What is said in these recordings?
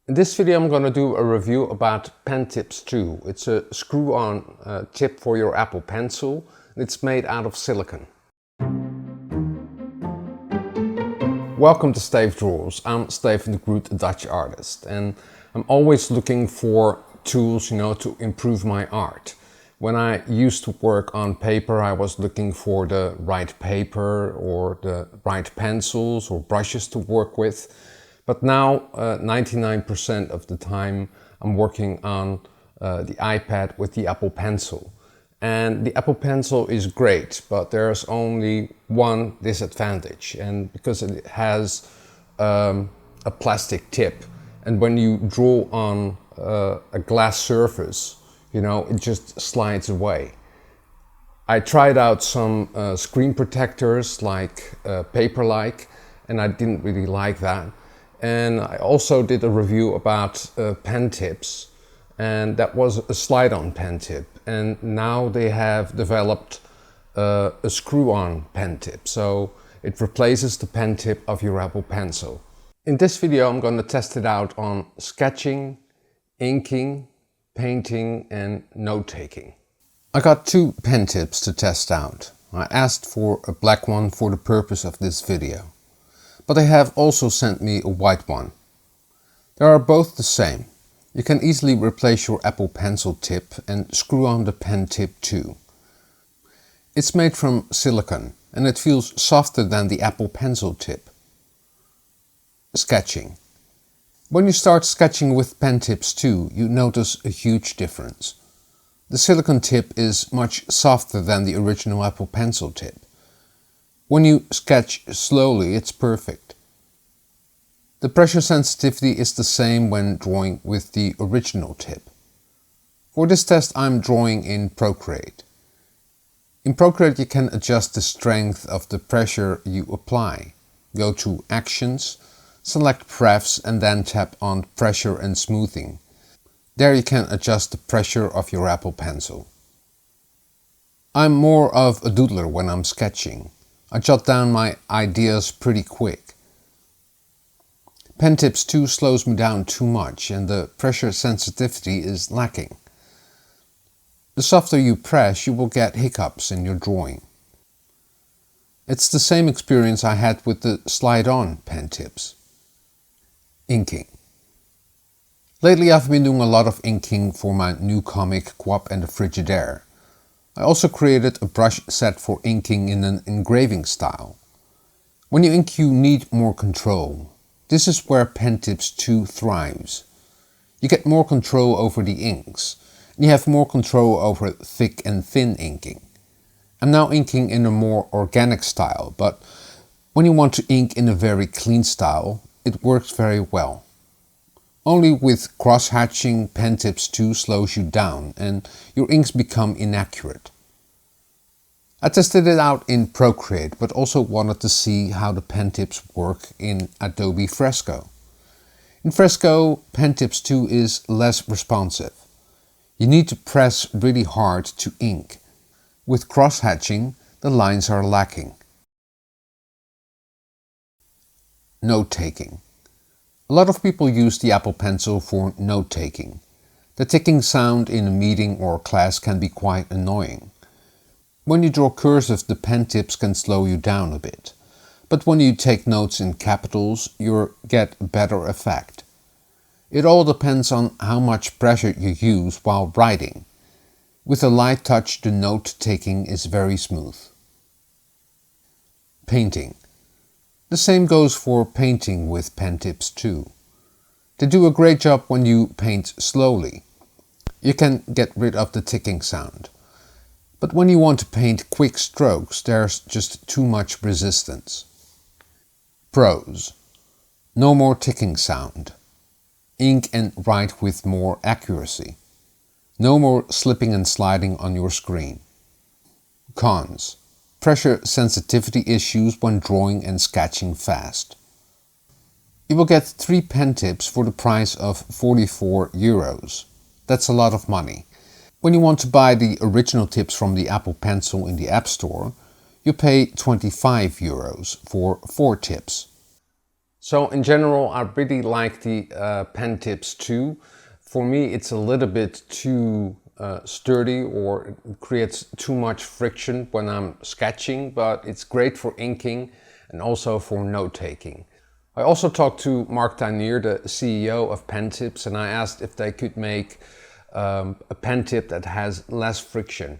In this video I'm going to do a review about Pen Tips 2. It's a screw-on tip for your Apple Pencil. It's made out of silicone. Welcome to Stayf Drawers. I'm Stayf the Groot, a Dutch artist, and I'm always looking for tools, to improve my art. When I used to work on paper, I was looking for the right paper or the right pencils or brushes to work with. But now, 99% of the time, I'm working on the iPad with the Apple Pencil. And the Apple Pencil is great, but there's only one disadvantage. And because it has a plastic tip, and when you draw on a glass surface, it just slides away. I tried out some screen protectors like Paper-like, and I didn't really like that. And I also did a review about pen tips, and that was a slide-on pen tip. And now they have developed a screw-on pen tip, so it replaces the pen tip of your Apple Pencil. In this video I'm going to test it out on sketching, inking, painting and note-taking. I got two pen tips to test out. I asked for a black one for the purpose of this video, but they have also sent me a white one. They are both the same. You can easily replace your Apple Pencil tip and screw on the pen tip too. It's made from silicone and it feels softer than the Apple Pencil tip. Sketching. When you start sketching with pen tips 2, you notice a huge difference. The silicone tip is much softer than the original Apple Pencil tip. When you sketch slowly, it's perfect. The pressure sensitivity is the same when drawing with the original tip. For this test I'm drawing in Procreate. In Procreate you can adjust the strength of the pressure you apply. Go to Actions, select Prefs and then tap on Pressure and Smoothing. There you can adjust the pressure of your Apple Pencil. I'm more of a doodler when I'm sketching. I jot down my ideas pretty quick. Pen Tips 2 slows me down too much and the pressure sensitivity is lacking. The softer you press, you will get hiccups in your drawing. It's the same experience I had with the slide-on pen tips. Inking. Lately I've been doing a lot of inking for my new comic Quap and the Frigidaire. I also created a brush set for inking in an engraving style. When you ink you need more control. This is where Pen Tips 2 thrives. You get more control over the inks. And you have more control over thick and thin inking. I'm now inking in a more organic style, but when you want to ink in a very clean style, it works very well. Only with cross-hatching Pen Tips 2 slows you down and your inks become inaccurate. I tested it out in Procreate, but also wanted to see how the pen tips work in Adobe Fresco. In Fresco, Pen Tips 2 is less responsive. You need to press really hard to ink. With cross-hatching, the lines are lacking. Note-taking. A lot of people use the Apple Pencil for note-taking. The ticking sound in a meeting or class can be quite annoying. When you draw cursive, the pen tips can slow you down a bit. But when you take notes in capitals, you get a better effect. It all depends on how much pressure you use while writing. With a light touch, the note-taking is very smooth. Painting. The same goes for painting with Pen Tips 2. They do a great job when you paint slowly. You can get rid of the ticking sound. But when you want to paint quick strokes, there's just too much resistance. Pros. No more ticking sound. Ink and write with more accuracy. No more slipping and sliding on your screen. Cons. Pressure sensitivity issues when drawing and sketching fast. You will get 3 pen tips for the price of €44. That's a lot of money. When you want to buy the original tips from the Apple Pencil in the App Store, you pay €25 for 4 tips. So in general, I really like the Pen Tips 2. For me, it's a little bit too sturdy, or it creates too much friction when I'm sketching, but it's great for inking and also for note-taking. I also talked to Mark Tynier, the CEO of Pen Tips, and I asked if they could make a pen tip that has less friction.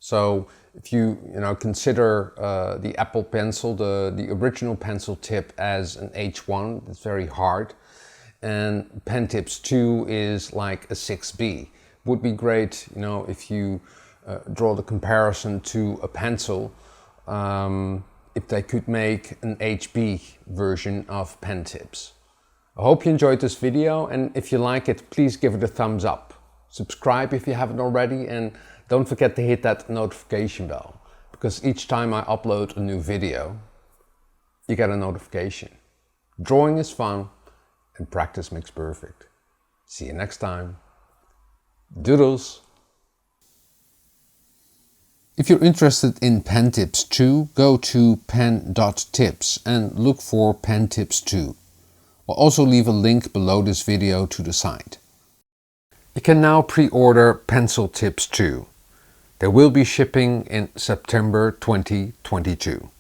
So if you consider the Apple Pencil, the original pencil tip, as an H1, it's very hard, and Pen Tips 2 is like a 6B. Would be great, if you draw the comparison to a pencil, if they could make an HB version of Pen Tips. I hope you enjoyed this video, and if you like it, please give it a thumbs up. Subscribe if you haven't already, and don't forget to hit that notification bell, because each time I upload a new video, you get a notification. Drawing is fun, and practice makes perfect. See you next time. Doodles! If you're interested in Pen Tips 2, go to pen.tips and look for Pen Tips 2. I'll also leave a link below this video to the site. You can now pre-order Pencil Tips 2. They will be shipping in September 2022.